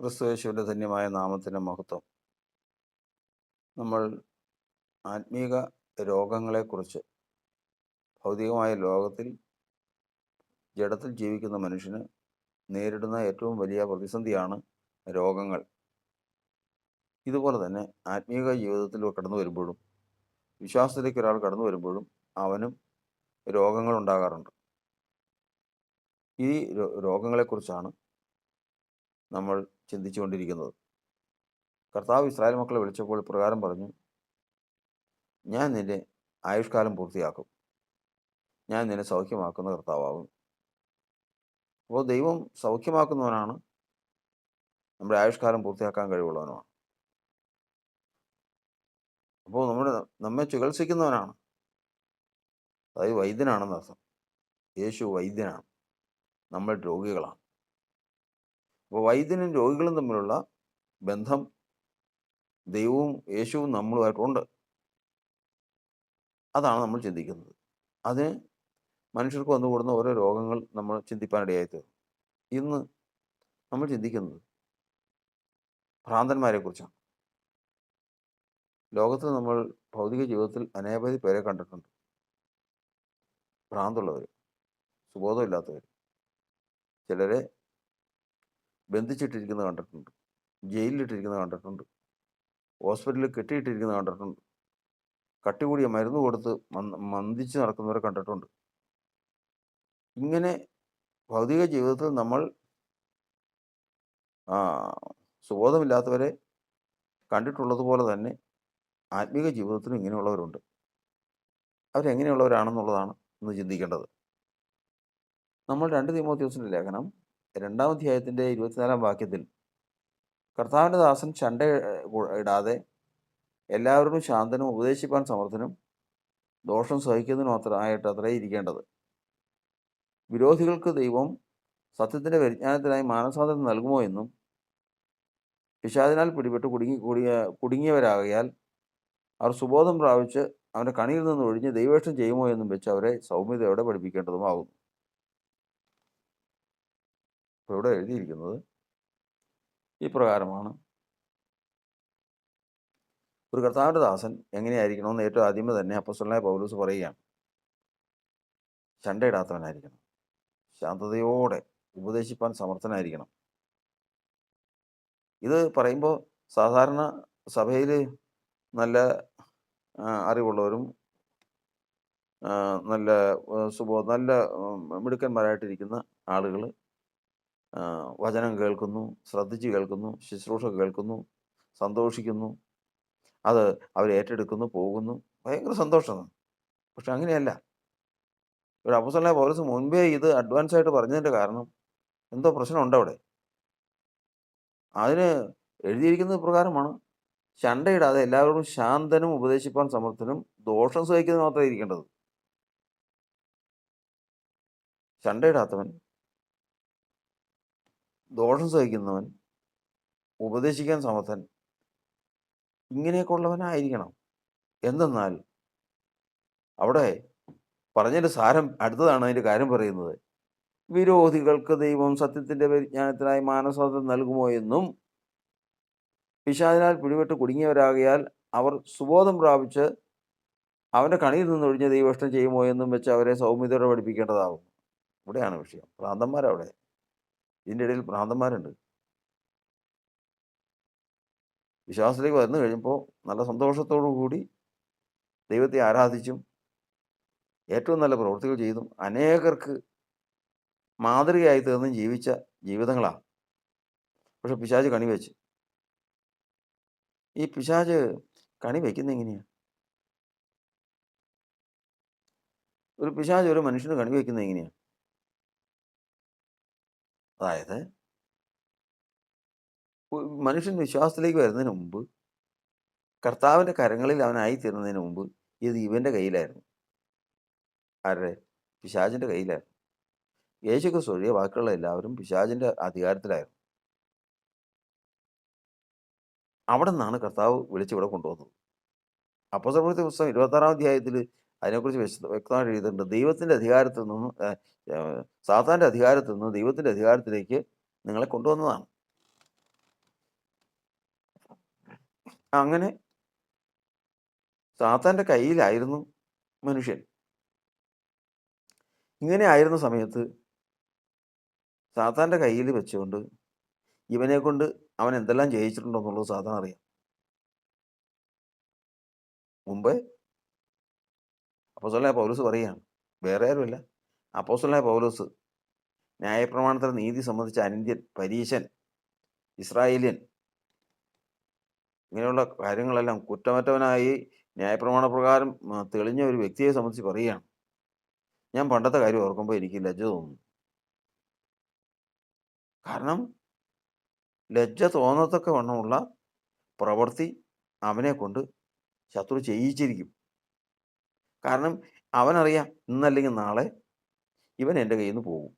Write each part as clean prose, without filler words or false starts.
ക്രിസ്തുയേശുവിൻ്റെ ധന്യമായ നാമത്തിന് മഹത്വം. നമ്മൾ ആത്മീക രോഗങ്ങളെക്കുറിച്ച്, ഭൗതികമായ ലോകത്തിൽ ജഡത്തിൽ ജീവിക്കുന്ന മനുഷ്യന് നേരിടുന്ന ഏറ്റവും വലിയ പ്രതിസന്ധിയാണ് രോഗങ്ങൾ. ഇതുപോലെ തന്നെ ആത്മീക ജീവിതത്തിൽ കടന്നു വരുമ്പോഴും, വിശ്വാസത്തിലേക്ക് ഒരാൾ കടന്നു വരുമ്പോഴും അവനും രോഗങ്ങൾ ഉണ്ടാകാറുണ്ട്. ഈ രോഗങ്ങളെക്കുറിച്ചാണ് നമ്മൾ ചിന്തിച്ചുകൊണ്ടിരിക്കുന്നത്. കർത്താവ് ഇസ്രായേൽ മക്കളെ വിളിച്ചപ്പോൾ ഇപ്രകാരം പറഞ്ഞു: ഞാൻ നിന്റെ ആയുഷ്കാലം പൂർത്തിയാക്കും, ഞാൻ നിന്നെ സൗഖ്യമാക്കുന്ന കർത്താവാകും. അപ്പോൾ ദൈവം സൗഖ്യമാക്കുന്നവനാണ്, നമ്മുടെ ആയുഷ്കാലം പൂർത്തിയാക്കാൻ കഴിവുള്ളവനുമാണ്. അപ്പോൾ നമ്മെ ചികിത്സിക്കുന്നവനാണ്, അതായത് വൈദ്യനാണെന്ന് അർത്ഥം. യേശു വൈദ്യനാണ്, നമ്മൾ രോഗികളാണ്. അപ്പോൾ വൈദ്യനും രോഗികളും തമ്മിലുള്ള ബന്ധം ദൈവവും യേശുവും നമ്മളുമായിട്ടുണ്ട്. അതാണ് നമ്മൾ ചിന്തിക്കുന്നത്. അതിന് മനുഷ്യർക്ക് വന്നുകൂടുന്ന ഓരോ രോഗങ്ങൾ നമ്മൾ ചിന്തിപ്പാനിടയായിത്തീർന്നു. ഇന്ന് നമ്മൾ ചിന്തിക്കുന്നത് ഭ്രാന്തന്മാരെ കുറിച്ചാണ്. ലോകത്തിൽ നമ്മൾ ഭൗതിക ജീവിതത്തിൽ അനേകതി പേരെ കണ്ടിട്ടുണ്ട്. ഭ്രാന്തുള്ളവർ, സുബോധമില്ലാത്തവർ, ചിലരെ ബന്ധിച്ചിട്ടിരിക്കുന്നത് കണ്ടിട്ടുണ്ട്, ജയിലിലിട്ടിരിക്കുന്നത് കണ്ടിട്ടുണ്ട്, ഹോസ്പിറ്റലിൽ കെട്ടിയിട്ടിരിക്കുന്നത് കണ്ടിട്ടുണ്ട്, കട്ടികൂടിയ മരുന്ന് കൊടുത്ത് മന്ദിച്ച് നടക്കുന്നവരെ കണ്ടിട്ടുണ്ട്. ഇങ്ങനെ ഭൗതിക ജീവിതത്തിൽ നമ്മൾ സുബോധമില്ലാത്തവരെ കണ്ടിട്ടുള്ളതുപോലെ തന്നെ ആത്മീക ജീവിതത്തിലും ഇങ്ങനെയുള്ളവരുണ്ട്. അവരെങ്ങനെയുള്ളവരാണെന്നുള്ളതാണ് ഇന്ന് ചിന്തിക്കേണ്ടത്. നമ്മൾ 2 തീമോഥെയോസിൻ്റെ ലേഖനം 2-ാം അധ്യായത്തിൻ്റെ 24-ാം വാക്യത്തിൽ കർത്താവിൻ്റെ ദാസൻ ചണ്ട ഇടാതെ എല്ലാവരോടും ശാന്തനും ഉപദേശിപ്പാൻ സമർത്ഥനും ദോഷം സഹിക്കുന്നതിനും ആയിട്ടത്രേ ഇരിക്കേണ്ടത്. വിരോധികൾക്ക് ദൈവം സത്യത്തിൻ്റെ പരിജ്ഞാനത്തിനായി മാനസാന്തരം നൽകുമോ എന്നും പിശാചിനാൽ പിടിപെട്ട് കുടുങ്ങിയവരാകയാൽ അവർ സുബോധം പ്രാപിച്ച് അവൻ്റെ കണിയിൽ നിന്ന് ഒഴിഞ്ഞ് ദൈവേഷ്ടം ചെയ്യുമോ എന്നും വെച്ച് അവരെ സൗമ്യതയോടെ പഠിപ്പിക്കേണ്ടതുമാകുന്നു. ഇപ്പോൾ ഇവിടെ എഴുതിയിരിക്കുന്നത് ഇപ്രകാരമാണ്: ഒരു കർത്താവിൻ്റെ ദാസൻ എങ്ങനെയായിരിക്കണമെന്ന് ഏറ്റവും ആദ്യമേ തന്നെ അപ്പോസ്തലനായ പൗലോസ് പറയുകയാണ്. ചണ്ടയിടാത്തവനായിരിക്കണം, ശാന്തതയോടെ ഉപദേശിപ്പാൻ സമർത്ഥനായിരിക്കണം. ഇത് പറയുമ്പോൾ സാധാരണ സഭയിൽ നല്ല അറിവുള്ളവരും നല്ല മിടുക്കന്മാരായിട്ടിരിക്കുന്ന ആളുകൾ വചനം കേൾക്കുന്നു, ശ്രദ്ധിച്ച് കേൾക്കുന്നു, ശുശ്രൂഷ കേൾക്കുന്നു, സന്തോഷിക്കുന്നു, അത് അവർ ഏറ്റെടുക്കുന്നു, പോകുന്നു, ഭയങ്കര സന്തോഷമാണ്. പക്ഷെ അങ്ങനെയല്ല. ഒരു അപ്പോസ്തലനായ പൗലോസ് മുൻപേ ഇത് അഡ്വാൻസ് ആയിട്ട് പറഞ്ഞതിൻ്റെ കാരണം എന്തോ പ്രശ്നമുണ്ട് അവിടെ. അതിന് എഴുതിയിരിക്കുന്നത് പ്രകാരമാണ്: ചണ്ടയിടാതെ എല്ലാവരോടും ശാന്തനും ഉപദേശിപ്പാൻ സമർത്ഥനും ദോഷം സഹിക്കുന്നത് മാത്രമേ ഇരിക്കേണ്ടത്. ചണ്ടയിടാത്തവൻ, ദോഷം സഹിക്കുന്നവൻ, ഉപദേശിക്കാൻ സമർത്ഥൻ, ഇങ്ങനെയൊക്കെ ഉള്ളവനായിരിക്കണം. എന്തെന്നാൽ അവിടെ പറഞ്ഞതിൻ്റെ സാരം അടുത്തതാണ്. അതിൻ്റെ കാര്യം പറയുന്നത്: വിരോധികൾക്ക് ദൈവം സത്യത്തിൻ്റെ പരിജ്ഞാനത്തിനായി മാനസാന്തരം നൽകുമോ എന്നും പിശാചിനാൽ പിടിപെട്ട് കുടുങ്ങിയവരാകയാൽ അവർ സുബോധം പ്രാപിച്ച് അവൻ്റെ കണിയിൽ നിന്ന് ഒഴിഞ്ഞ് ദൈവേഷ്ടം ചെയ്യുമോ എന്നും വെച്ച് അവരെ സൗമ്യതയോടെ പഠിപ്പിക്കേണ്ടതാകും. ഇവിടെയാണ് വിഷയം. ഭ്രാന്തന്മാരവിടെ. ഇതിൻ്റെ ഇടയിൽ ഭ്രാന്തന്മാരുണ്ട്. വിശ്വാസത്തിലേക്ക് വന്നു കഴിയുമ്പോൾ നല്ല സന്തോഷത്തോടു കൂടി ദൈവത്തെ ആരാധിച്ചും ഏറ്റവും നല്ല പ്രവൃത്തികൾ ചെയ്തും അനേകർക്ക് മാതൃകയായി തീർന്നും ജീവിച്ച ജീവിതങ്ങളാണ്. പക്ഷെ പിശാച് കണി വെച്ച്. ഈ പിശാച് കണി വയ്ക്കുന്നത് എങ്ങനെയാണ്? ഒരു പിശാച് ഒരു മനുഷ്യന് കണി വയ്ക്കുന്നത് എങ്ങനെയാണ്? അതായത് മനുഷ്യൻ വിശ്വാസത്തിലേക്ക് വരുന്നതിന് മുമ്പ്, കർത്താവിൻ്റെ കരങ്ങളിൽ അവനായി തീർന്നതിന് മുമ്പ് ഇത് ഇവൻ്റെ കയ്യിലായിരുന്നു. ആരുടെ? പിശാചിൻ്റെ കയ്യിലായിരുന്നു. യേശുക്രിസ്തു ഒഴികെ ബാക്കിയുള്ള എല്ലാവരും പിശാചിൻ്റെ അധികാരത്തിലായിരുന്നു. അവിടെ നിന്നാണ് കർത്താവ് വിളിച്ചിവിടെ കൊണ്ടുവന്നത്. അപ്പോസ്തലപ്രവൃത്തി പുസ്തകം 26-ാം അധ്യായത്തിൽ അതിനെക്കുറിച്ച് വ്യക്തമായിട്ട് എഴുതിയിട്ടുണ്ട്. ദൈവത്തിൻ്റെ അധികാരത്തിൽ നിന്ന് സാത്താൻ്റെ അധികാരത്തിൽ നിന്ന് ദൈവത്തിൻ്റെ അധികാരത്തിലേക്ക് നിങ്ങളെ കൊണ്ടുവന്നതാണ്. അങ്ങനെ സാത്താൻ്റെ കയ്യിലായിരുന്നു മനുഷ്യൻ. ഇങ്ങനെ ആയിരുന്ന സമയത്ത് സാത്താൻ്റെ കയ്യിൽ വെച്ചുകൊണ്ട് ഇവനെക്കൊണ്ട് അവൻ എന്തെല്ലാം ചെയ്യിച്ചിട്ടുണ്ടെന്നുള്ളത് സാത്താൻ അറിയാം. മുമ്പ് അപ്പോസ്തലനായ പൗലോസ് പറയുകയാണ്, വേറെ ആരുമല്ല, അപ്പോസ്തലനായ പൗലോസ്, ന്യായപ്രമാണത്തിലെ നീതി സംബന്ധിച്ച അനിന്ദ്യൻ, പരീശൻ, ഇസ്രായേല്യൻ, ഇങ്ങനെയുള്ള കാര്യങ്ങളെല്ലാം കുറ്റമറ്റവനായി ന്യായപ്രമാണ പ്രകാരം തെളിഞ്ഞ ഒരു വ്യക്തിയെ സംബന്ധിച്ച് പറയുകയാണ്. ഞാൻ പണ്ടത്തെ കാര്യം ഓർക്കുമ്പോൾ എനിക്ക് ലജ്ജ തോന്നുന്നു. കാരണം ലജ്ജ തോന്നത്തക്ക വണ്ണമുള്ള പ്രവൃത്തി അവനെക്കൊണ്ട് ശത്രു ചെയ്യിച്ചിരിക്കും. കാരണം അവനറിയാം ഇന്നല്ലെങ്കിൽ നാളെ ഇവൻ എൻ്റെ കയ്യിൽ നിന്ന് പോകും,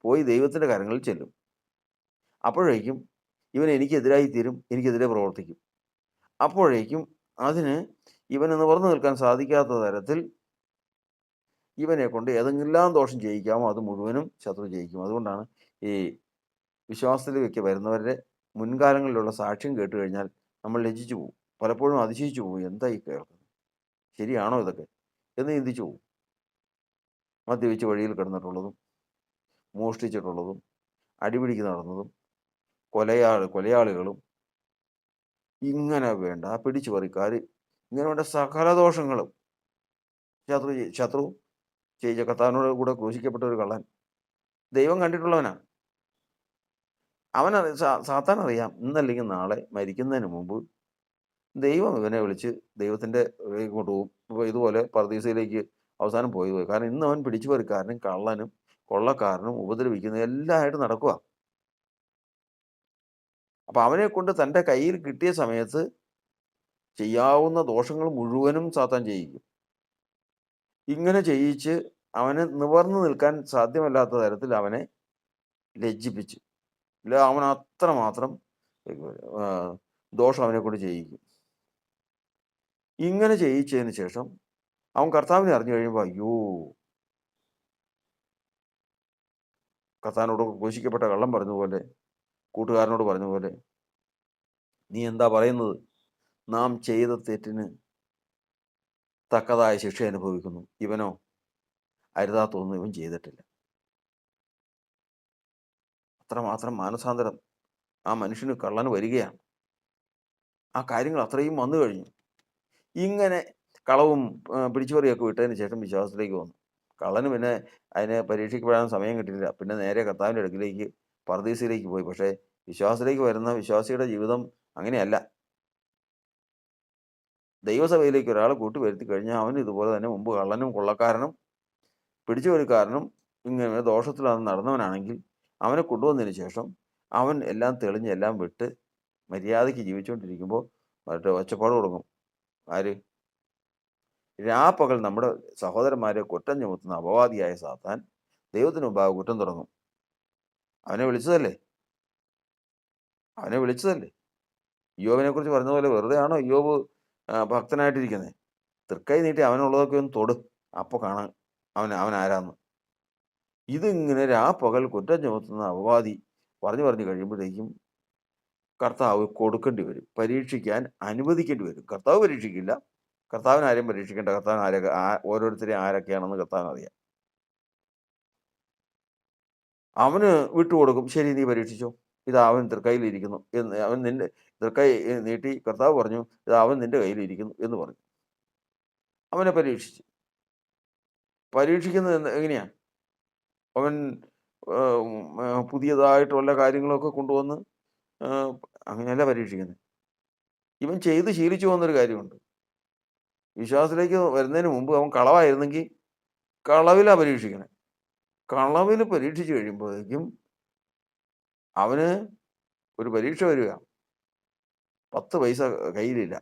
പോയി ദൈവത്തിൻ്റെ കരങ്ങളിൽ ചെല്ലും. അപ്പോഴേക്കും ഇവൻ എനിക്കെതിരായി തീരും, എനിക്കെതിരെ പ്രവർത്തിക്കും. അപ്പോഴേക്കും അതിന് ഇവന് നിവർന്നു നിൽക്കാൻ സാധിക്കാത്ത തരത്തിൽ ഇവനെക്കൊണ്ട് ഏതെല്ലാം ദോഷം ചെയ്യിക്കാമോ അത് മുഴുവനും ശത്രു ചെയ്യിക്കും. അതുകൊണ്ടാണ് ഈ വിശ്വാസത്തിലേക്ക് വരുന്നവരുടെ മുൻകാലങ്ങളിലുള്ള സാക്ഷ്യം കേട്ട് കഴിഞ്ഞാൽ നമ്മൾ ലജ്ജിച്ചു പോകും. പലപ്പോഴും അതിശയിച്ചു പോകും, എന്താ ഈ കേൾക്കുന്നത്, ശരിയാണോ ഇതൊക്കെ എന്ന് ചിന്തിച്ചു പോകും. മദ്യപിച്ച് വഴിയിൽ കിടന്നിട്ടുള്ളതും, മോഷ്ടിച്ചിട്ടുള്ളതും, അടിപിടിക്ക് നടന്നതും, കൊലയാളികളും, ഇങ്ങനെ വേണ്ട പിടിച്ചുപറിക്കാർ, ഇങ്ങനെ വേണ്ട സകല ദോഷങ്ങളും ശത്രു ചെയ്ത കർത്താവിനോട് കൂടെ ക്രൂശിക്കപ്പെട്ട ഒരു കള്ളൻ ദൈവം കണ്ടിട്ടുള്ളവനാണ്. സാത്താൻ അറിയാം ഇന്നല്ലെങ്കിൽ നാളെ മരിക്കുന്നതിന് മുമ്പ് ദൈവം ഇവനെ വിളിച്ച് ദൈവത്തിൻ്റെ കൊണ്ടുപോകും. ഇപ്പോൾ ഇതുപോലെ പർദീസയിലേക്ക് അവസാനം പോയി. കാരണം ഇന്ന് അവൻ പിടിച്ചുപറിക്കാരനും കള്ളനും കൊള്ളക്കാരനും ഉപദ്രവിക്കുന്ന എല്ലാമായിട്ട് നടക്കുക. അപ്പം അവനെ കൊണ്ട് തൻ്റെ കയ്യിൽ കിട്ടിയ സമയത്ത് ചെയ്യാവുന്ന ദോഷങ്ങൾ മുഴുവനും സാത്താൻ ചെയ്യിക്കും. ഇങ്ങനെ ചെയ്യിച്ച് അവന് നിവർന്നു നിൽക്കാൻ സാധ്യമല്ലാത്ത തരത്തിൽ അവനെ ലജ്ജിപ്പിച്ച്, ഇല്ല അവൻ അത്രമാത്രം ദോഷം അവനെ കൊണ്ട് ചെയ്യിക്കും. ഇങ്ങനെ ചെയ്യിച്ചതിന് ശേഷം അവൻ കർത്താവിനെ അറിഞ്ഞു കഴിയുമ്പോൾ, അയ്യോ, കർത്താവിനോട് ക്രൂശിക്കപ്പെട്ട കള്ളം പറഞ്ഞതുപോലെ, കൂട്ടുകാരനോട് പറഞ്ഞതുപോലെ, നീ എന്താ പറയുന്നത്, നാം ചെയ്ത തെറ്റിന് തക്കതായ ശിക്ഷ അനുഭവിക്കുന്നു, ഇവനോ അരുതാത്തൊന്നും ഇവൻ ചെയ്തിട്ടില്ല. അത്രമാത്രം മാനസാന്തരം ആ മനുഷ്യന് കള്ളന് വരികയാണ്. ആ കാര്യങ്ങൾ അത്രയും വന്നു കഴിഞ്ഞു. ഇങ്ങനെ കളവും പിടിച്ചുപറിയൊക്കെ വിട്ടതിന് ശേഷം വിശ്വാസത്തിലേക്ക് വന്നു. കള്ളന് പിന്നെ അതിനെ പരീക്ഷിക്കപ്പെടാൻ സമയം കിട്ടിയില്ല. പിന്നെ നേരെ കർത്താവിൻ്റെ അടുക്കിലേക്ക് പർദീസയിലേക്ക് പോയി. പക്ഷേ വിശ്വാസത്തിലേക്ക് വരുന്ന വിശ്വാസിയുടെ ജീവിതം അങ്ങനെയല്ല. ദൈവസഭയിലേക്ക് ഒരാളെ കൂട്ടി കഴിഞ്ഞാൽ അവൻ ഇതുപോലെ തന്നെ മുമ്പ് കള്ളനും കൊള്ളക്കാരനും പിടിച്ചുപറിക്കാരനും ഇങ്ങനെ ദോഷത്തിലാണ് നടന്നവനാണെങ്കിൽ അവനെ കൊണ്ടുവന്നതിന് ശേഷം അവൻ എല്ലാം തെളിഞ്ഞ് എല്ലാം വിട്ട് മര്യാദയ്ക്ക് ജീവിച്ചുകൊണ്ടിരിക്കുമ്പോൾ മറ്റേ ഒച്ചപ്പാട് തുടങ്ങും. ആര്? രാപ്പകൽ നമ്മുടെ സഹോദരന്മാരെ കുറ്റം ചുമത്തുന്ന അപവാദിയായ സാത്താൻ ദൈവത്തിന് മുമ്പാകെ കുറ്റം തുടങ്ങും. അവനെ വിളിച്ചതല്ലേ. ഇയ്യോബിനെ കുറിച്ച് പറഞ്ഞതുപോലെ വെറുതെ ആണോ ഇയ്യോബ് ഭക്തനായിട്ടിരിക്കുന്നത്? തൃക്കൈ നീട്ടി അവനുള്ളതൊക്കെ ഒന്ന് തൊട്, അപ്പോൾ കാണാൻ അവൻ ആരാന്ന്. ഇതിങ്ങനെ രാപ്പകൽ കുറ്റം ചുമത്തുന്ന അപവാദി പറഞ്ഞു കഴിയുമ്പോഴേക്കും കർത്താവ് കൊടുക്കേണ്ടി വരും, പരീക്ഷിക്കാൻ അനുവദിക്കേണ്ടി വരും. കർത്താവ് പരീക്ഷിക്കില്ല. കർത്താവിന് ആരെയും പരീക്ഷിക്കേണ്ട. കർത്താവിന് ഓരോരുത്തരെയും ആരൊക്കെയാണെന്ന് കർത്താവിന് അറിയാം. അവന് വിട്ടുകൊടുക്കും. ശരി, നീ പരീക്ഷിച്ചോ, ഇതാ അവൻ തൃക്കൈയിലിരിക്കുന്നു എന്ന്. അവൻ നിന്റെ തൃക്കൈ നീട്ടി കർത്താവ് പറഞ്ഞു, ഇതാ അവൻ നിന്റെ കയ്യിലിരിക്കുന്നു എന്ന് പറഞ്ഞു. അവനെ പരീക്ഷിക്കുന്നത് എങ്ങനെയാ? അവൻ പുതിയതായിട്ടുള്ള കാര്യങ്ങളൊക്കെ കൊണ്ടുവന്ന് അങ്ങനെയല്ല പരീക്ഷിക്കുന്നത്. ഇവൻ ചെയ്ത് ശീലിച്ചു പോകുന്നൊരു കാര്യമുണ്ട്. വിശ്വാസത്തിലേക്ക് വരുന്നതിന് മുമ്പ് അവൻ കളവായിരുന്നെങ്കിൽ കളവിലാണ് പരീക്ഷിക്കണേ. കളവിൽ പരീക്ഷിച്ച് കഴിയുമ്പോഴേക്കും അവന് ഒരു പരീക്ഷ വരിക. 10 പൈസ കയ്യിലില്ല,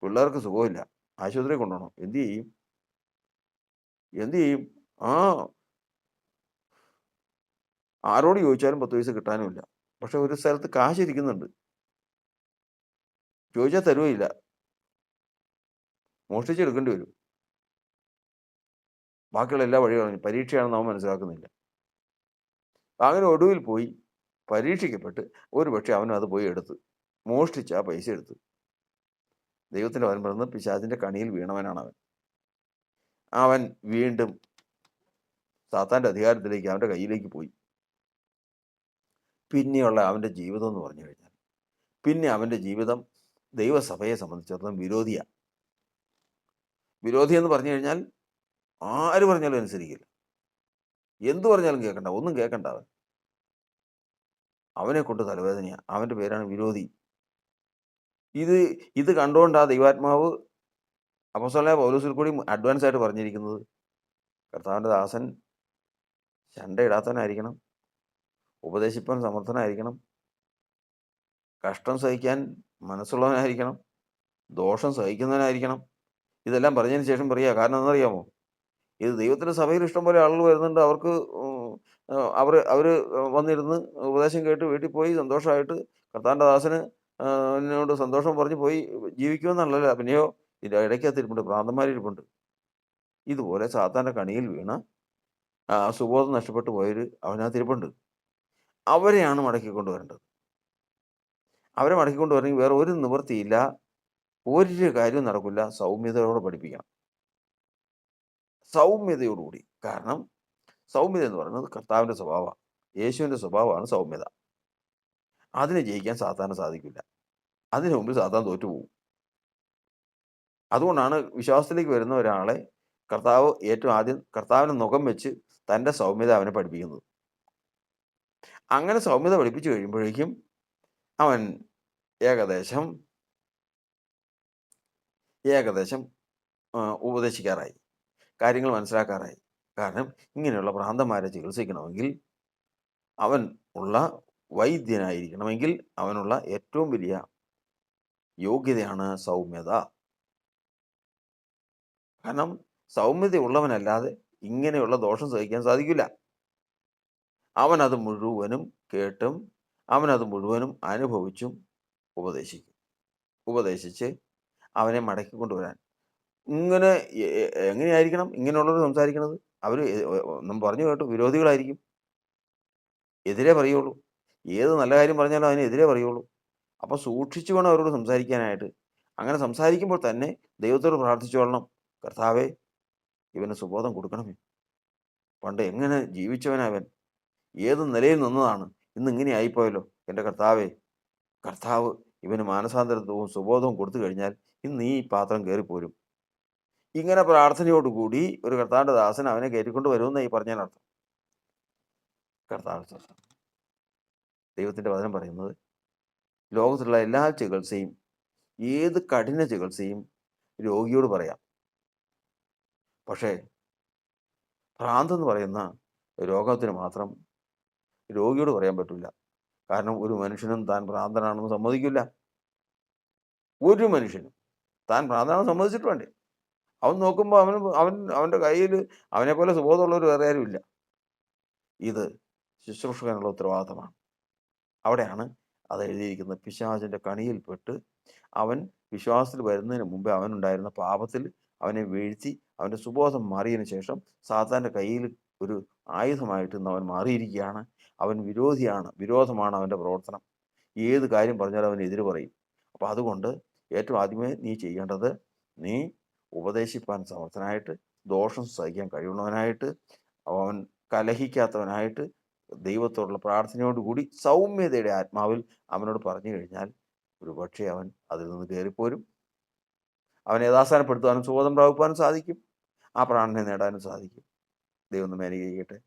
പിള്ളേർക്ക് സുഖമില്ല, ആശുപത്രിയിൽ കൊണ്ടുപോകണം. എന്ത് ചെയ്യും? ആരോട് ചോദിച്ചാലും 10 പൈസ കിട്ടാനുമില്ല. പക്ഷെ ഒരു സ്ഥലത്ത് കാശ് ഇരിക്കുന്നുണ്ട്, ചോദിച്ചാൽ തരുകയില്ല, മോഷ്ടിച്ചെടുക്കേണ്ടി വരും. ബാക്കിയുള്ള എല്ലാ വഴികളും പരീക്ഷയാണെന്ന് അവൻ മനസ്സിലാക്കുന്നില്ല. അങ്ങനെ ഒടുവിൽ പോയി പരീക്ഷിക്കപ്പെട്ട് ഒരു പക്ഷേ അവൻ അത് പോയി എടുത്ത് മോഷ്ടിച്ച് ആ പൈസ എടുത്തു. ദൈവത്തിൻ്റെ വചനം പറയുന്നത് പിശാചിൻ്റെ കണിയിൽ വീണവനാണ് അവൻ. അവൻ വീണ്ടും സാത്താൻ്റെ അധികാരത്തിലേക്ക്, അവൻ്റെ കയ്യിലേക്ക് പോയി. പിന്നെയുള്ള അവൻ്റെ ജീവിതം എന്ന് പറഞ്ഞു കഴിഞ്ഞാൽ, പിന്നെ അവൻ്റെ ജീവിതം ദൈവസഭയെ സംബന്ധിച്ചിടത്തോളം വിരോധിയാണ്. വിരോധി എന്ന് പറഞ്ഞു കഴിഞ്ഞാൽ ആര് പറഞ്ഞാലും അനുസരിക്കില്ല. എന്ത് പറഞ്ഞാലും കേൾക്കണ്ട, ഒന്നും കേൾക്കണ്ട അവൻ. അവനെ കൊണ്ട് തലവേദനയാണ്. അവൻ്റെ പേരാണ് വിരോധി. ഇത് ഇത് കണ്ടുകൊണ്ട് ആ ദൈവാത്മാവ് അപ്പോസ്തലനായ പൗലോസിൽ കൂടി അഡ്വാൻസ് ആയിട്ട് പറഞ്ഞിരിക്കുന്നത്, കർത്താവിൻ്റെ ദാസൻ ശണ്ടയിടാത്തവനായിരിക്കണം, ഉപദേശിപ്പാൻ സമർത്ഥനായിരിക്കണം, കഷ്ടം സഹിക്കാൻ മനസ്സുള്ളവനായിരിക്കണം, ദോഷം സഹിക്കുന്നവനായിരിക്കണം. ഇതെല്ലാം പറഞ്ഞതിന് ശേഷം പറയുക, കാരണം എന്നറിയാമോ? ഇത് ദൈവത്തിൻ്റെ സഭയിൽ ഇഷ്ടംപോലെ ആളുകൾ വരുന്നുണ്ട്. അവർക്ക് അവർ വന്നിരുന്ന് ഉപദേശം കേട്ട് വീട്ടിൽ പോയി സന്തോഷമായിട്ട് കർത്താവിൻ്റെ ദാസന് എന്നോട് സന്തോഷം പറഞ്ഞ് പോയി ജീവിക്കുമെന്നുള്ളതല്ല. പിന്നെയോ ഇടയ്ക്കകത്തിരിപ്പുണ്ട്, ഭ്രാന്തന്മാരിരിപ്പുണ്ട്. ഇതുപോലെ സാത്താൻ്റെ കണിയിൽ വീണ് സുബോധം നഷ്ടപ്പെട്ടു പോയൊരു അവനകത്തിരിപ്പുണ്ട്. അവരെയാണ് മടക്കിക്കൊണ്ടുവരേണ്ടത്. അവരെ മടക്കിക്കൊണ്ടുവരണമെങ്കിൽ വേറെ ഒരു നിവൃത്തിയില്ല. ഒരു കാര്യവും നടക്കില്ല. സൗമ്യതയോടെ പഠിപ്പിക്കണം. സൗമ്യതയോടുകൂടി. കാരണം സൗമ്യത എന്ന് പറയുന്നത് കർത്താവിൻ്റെ സ്വഭാവമാണ്. യേശുവിൻ്റെ സ്വഭാവമാണ് സൗമ്യത. അതിനെ ജയിക്കാൻ സാത്താന് സാധിക്കില്ല. അതിന് മുമ്പിൽ സാത്താൻ തോറ്റുപോകും. അതുകൊണ്ടാണ് വിശ്വാസത്തിലേക്ക് വരുന്ന ഒരാളെ കർത്താവ് ഏറ്റവും ആദ്യം കർത്താവിന് മുഖം വെച്ച് തൻ്റെ സൗമ്യത അവനെ പഠിപ്പിക്കുന്നത്. അങ്ങനെ സൗമ്യത പഠിപ്പിച്ചു കഴിയുമ്പോഴേക്കും അവൻ ഏകദേശം ഉപദേശിക്കാറായി, കാര്യങ്ങൾ മനസ്സിലാക്കാറായി. കാരണം ഇങ്ങനെയുള്ള ഭ്രാന്തന്മാരെ ചികിത്സിക്കണമെങ്കിൽ അവൻ ഉള്ള വൈദ്യനായിരിക്കണമെങ്കിൽ അവനുള്ള ഏറ്റവും വലിയ യോഗ്യതയാണ് സൗമ്യത. കാരണം സൗമ്യതയുള്ളവനല്ലാതെ ഇങ്ങനെയുള്ള ദോഷം സഹിക്കാൻ സാധിക്കില്ല. അവനത് മുഴുവനും കേട്ടും അവനത് മുഴുവനും അനുഭവിച്ചും ഉപദേശിച്ച് അവനെ മടക്കിക്കൊണ്ടുവരാൻ. ഇങ്ങനെ എങ്ങനെയായിരിക്കണം ഇങ്ങനെയുള്ളവർ സംസാരിക്കുന്നത്? അവർ നമ്മൾ പറഞ്ഞു കേട്ടു, വിരോധികളായിരിക്കും. എതിരെ പറയുള്ളൂ. ഏത് നല്ല കാര്യം പറഞ്ഞാലും അതിനെതിരെ പറയുള്ളൂ. അപ്പോൾ സൂക്ഷിച്ചു വേണം അവരോട് സംസാരിക്കാനായിട്ട്. അങ്ങനെ സംസാരിക്കുമ്പോൾ തന്നെ ദൈവത്തോട് പ്രാർത്ഥിച്ചുകൊള്ളണം, കർത്താവേ ഇവന് സുബോധം കൊടുക്കണമേ. പണ്ട് എങ്ങനെ ജീവിച്ചവനവൻ, ഏത് നിലയിൽ നിന്നതാണ്, ഇന്ന് ഇങ്ങനെ ആയിപ്പോയല്ലോ. എൻ്റെ കർത്താവേ, കർത്താവ് ഇവന് മാനസാന്തരത്വവും സുബോധവും കൊടുത്തു കഴിഞ്ഞാൽ ഇന്ന് ഈ പാത്രം കയറിപ്പോരും. ഇങ്ങനെ പ്രാർത്ഥനയോടുകൂടി ഒരു കർത്താവിൻ്റെ ദാസൻ അവനെ കയറ്റിക്കൊണ്ട് വരുമെന്ന് ഈ പറഞ്ഞതിനർത്ഥം. കർത്താവ് ദൈവത്തിൻ്റെ വചനം പറയുന്നത്, ലോകത്തിലുള്ള എല്ലാ ചികിത്സയും, ഏത് കഠിന ചികിത്സയും രോഗിയോട് പറയാം. പക്ഷേ ഭ്രാന്തെന്ന് പറയുന്ന രോഗത്തിന് മാത്രം രോഗിയോട് പറയാൻ പറ്റില്ല. കാരണം ഒരു മനുഷ്യനും താൻ ഭ്രാന്തനാണെന്ന് സമ്മതിക്കില്ല. ഒരു മനുഷ്യനും താൻ ഭ്രാന്തനാണെന്ന് സമ്മതിച്ചിട്ട് വേണ്ടേ? അവൻ നോക്കുമ്പോൾ അവൻ്റെ കയ്യിൽ അവനെപ്പോലെ സുബോധമുള്ളവർ വേറെ ആരും ഇല്ല. ഇത് ശുശ്രൂഷകനുള്ള ഉത്തരവാദിത്തമാണ്. അവിടെയാണ് അത് എഴുതിയിരിക്കുന്നത്. പിശാചിൻ്റെ കണിയിൽപ്പെട്ട് അവൻ വിശ്വാസത്തിൽ വരുന്നതിന് മുമ്പേ അവനുണ്ടായിരുന്ന പാപത്തിൽ അവനെ വീഴ്ത്തി അവൻ്റെ സുബോധം മാറിയതിന് ശേഷം സാത്താൻ്റെ കയ്യിൽ ഒരു ആയുധമായിട്ട് ഇന്ന് അവൻ മാറിയിരിക്കുകയാണ്. അവൻ വിരോധമാണ് അവൻ്റെ പ്രവർത്തനം. ഏത് കാര്യം പറഞ്ഞാലും അവൻ എതിര് പറയും. അപ്പോൾ അതുകൊണ്ട് ഏറ്റവും ആദ്യമേ നീ ചെയ്യേണ്ടത്, നീ ഉപദേശിപ്പാൻ സമർത്ഥനായിട്ട്, ദോഷം സഹിക്കാൻ കഴിയുന്നവനായിട്ട്, അവൻ കലഹിക്കാത്തവനായിട്ട്, ദൈവത്തോടുള്ള പ്രാർത്ഥനയോടുകൂടി സൗമ്യതയുടെ ആത്മാവിൽ അവനോട് പറഞ്ഞു കഴിഞ്ഞാൽ ഒരുപക്ഷെ അവൻ അതിൽ നിന്ന് കയറിപ്പോരും. അവനെ യഥാസ്ഥാനപ്പെടുത്തുവാനും സുബോധം പ്രാപിപ്പാനും സാധിക്കും. ആ പ്രാണനെ നേടാനും സാധിക്കും. ദൈവം നമ്മെ അനുഗ്രഹിക്കട്ടെ.